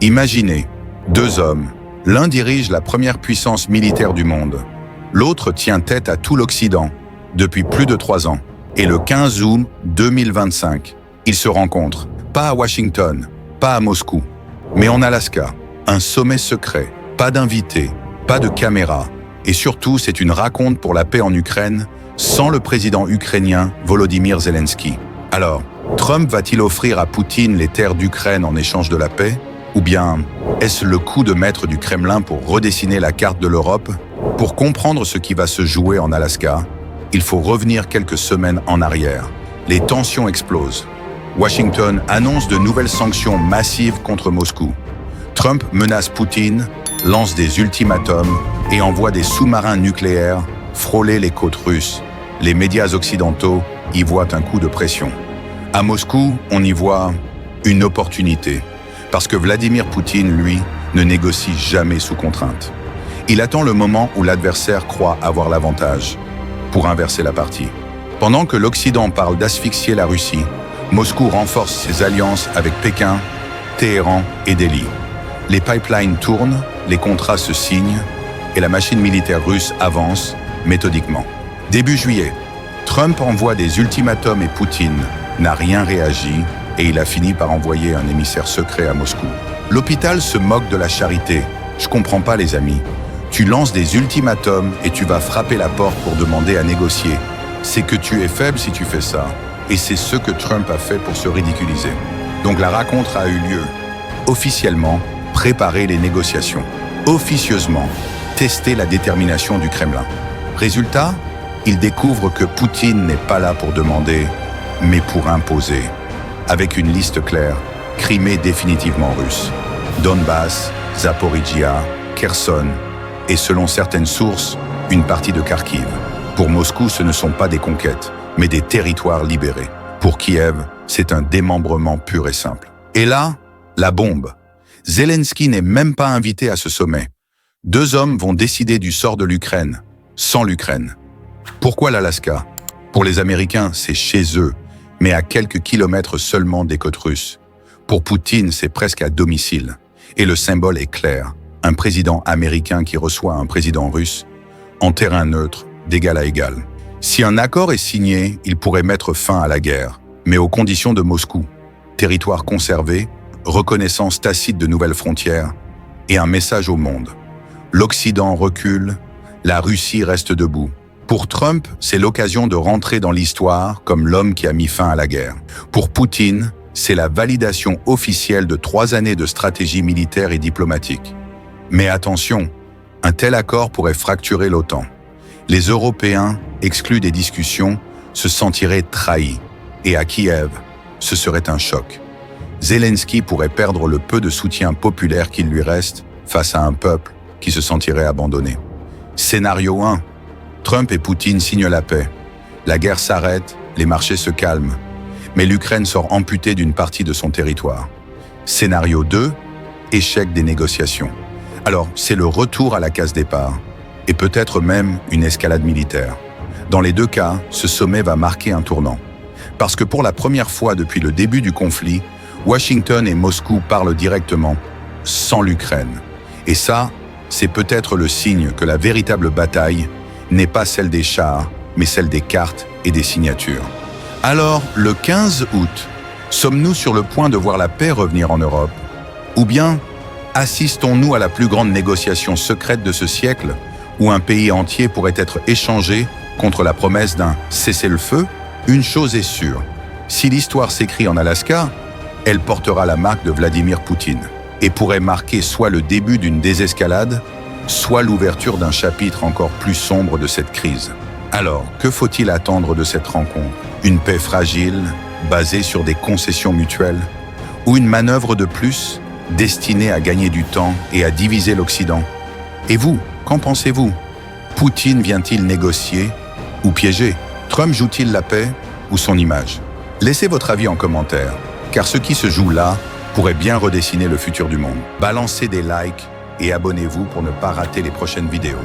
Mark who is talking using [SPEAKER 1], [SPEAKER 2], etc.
[SPEAKER 1] Imaginez, deux hommes, l'un dirige la première puissance militaire du monde, l'autre tient tête à tout l'Occident depuis plus de 3 ans. Et le 15 août 2025, ils se rencontrent, pas à Washington, pas à Moscou, mais en Alaska. Un sommet secret, pas d'invités, pas de caméras. Et surtout, c'est une raconte pour la paix en Ukraine, sans le président ukrainien Volodymyr Zelensky. Alors, Trump va-t-il offrir à Poutine les terres d'Ukraine en échange de la paix? Ou bien, est-ce le coup de maître du Kremlin pour redessiner la carte de l'Europe? Pour comprendre ce qui va se jouer en Alaska, il faut revenir quelques semaines en arrière. Les tensions explosent. Washington annonce de nouvelles sanctions massives contre Moscou. Trump menace Poutine, lance des ultimatums et envoie des sous-marins nucléaires frôler les côtes russes. Les médias occidentaux y voient un coup de pression. À Moscou, on y voit une opportunité, parce que Vladimir Poutine, lui, ne négocie jamais sous contrainte. Il attend le moment où l'adversaire croit avoir l'avantage, pour inverser la partie. Pendant que l'Occident parle d'asphyxier la Russie, Moscou renforce ses alliances avec Pékin, Téhéran et Delhi. Les pipelines tournent, les contrats se signent et la machine militaire russe avance méthodiquement. Début juillet, Trump envoie des ultimatums et Poutine n'a rien réagi et il a fini par envoyer un émissaire secret à Moscou. L'hôpital se moque de la charité. Je comprends pas les amis. Tu lances des ultimatums et tu vas frapper la porte pour demander à négocier. C'est que tu es faible si tu fais ça. Et c'est ce que Trump a fait pour se ridiculiser. Donc la rencontre a eu lieu. Officiellement, préparer les négociations. Officieusement, tester la détermination du Kremlin. Résultat, il découvre que Poutine n'est pas là pour demander, mais pour imposer. Avec une liste claire, Crimée définitivement russe. Donbass, Zaporijia, Kherson, et selon certaines sources, une partie de Kharkiv. Pour Moscou, ce ne sont pas des conquêtes, mais des territoires libérés. Pour Kiev, c'est un démembrement pur et simple. Et là, la bombe. Zelensky n'est même pas invité à ce sommet. 2 hommes vont décider du sort de l'Ukraine, sans l'Ukraine. Pourquoi l'Alaska? Pour les Américains, c'est chez eux, mais à quelques kilomètres seulement des côtes russes. Pour Poutine, c'est presque à domicile. Et le symbole est clair. Un président américain qui reçoit un président russe, en terrain neutre, d'égal à égal. Si un accord est signé, il pourrait mettre fin à la guerre, mais aux conditions de Moscou. Territoire conservé, reconnaissance tacite de nouvelles frontières et un message au monde. L'Occident recule, la Russie reste debout. Pour Trump, c'est l'occasion de rentrer dans l'histoire comme l'homme qui a mis fin à la guerre. Pour Poutine, c'est la validation officielle de 3 années de stratégie militaire et diplomatique. Mais attention, un tel accord pourrait fracturer l'OTAN. Les Européens, exclus des discussions, se sentiraient trahis. Et à Kiev, ce serait un choc. Zelensky pourrait perdre le peu de soutien populaire qu'il lui reste face à un peuple qui se sentirait abandonné. Scénario 1. Trump et Poutine signent la paix. La guerre s'arrête, les marchés se calment. Mais l'Ukraine sort amputée d'une partie de son territoire. Scénario 2. Échec des négociations. Alors, c'est le retour à la case départ, et peut-être même une escalade militaire. Dans les 2 cas, ce sommet va marquer un tournant. Parce que pour la première fois depuis le début du conflit, Washington et Moscou parlent directement, sans l'Ukraine. Et ça, c'est peut-être le signe que la véritable bataille n'est pas celle des chars, mais celle des cartes et des signatures. Alors, le 15 août, sommes-nous sur le point de voir la paix revenir en Europe? Ou bien, assistons-nous à la plus grande négociation secrète de ce siècle, où un pays entier pourrait être échangé contre la promesse d'un cessez-le-feu? Une chose est sûre, si l'histoire s'écrit en Alaska, elle portera la marque de Vladimir Poutine et pourrait marquer soit le début d'une désescalade, soit l'ouverture d'un chapitre encore plus sombre de cette crise. Alors, que faut-il attendre de cette rencontre? Une paix fragile, basée sur des concessions mutuelles, ou une manœuvre de plus, destinée à gagner du temps et à diviser l'Occident? Et vous, qu'en pensez-vous? Poutine vient-il négocier ou piéger? Trump joue-t-il la paix ou son image? Laissez votre avis en commentaire, car ce qui se joue là pourrait bien redessiner le futur du monde. Balancez des likes et abonnez-vous pour ne pas rater les prochaines vidéos.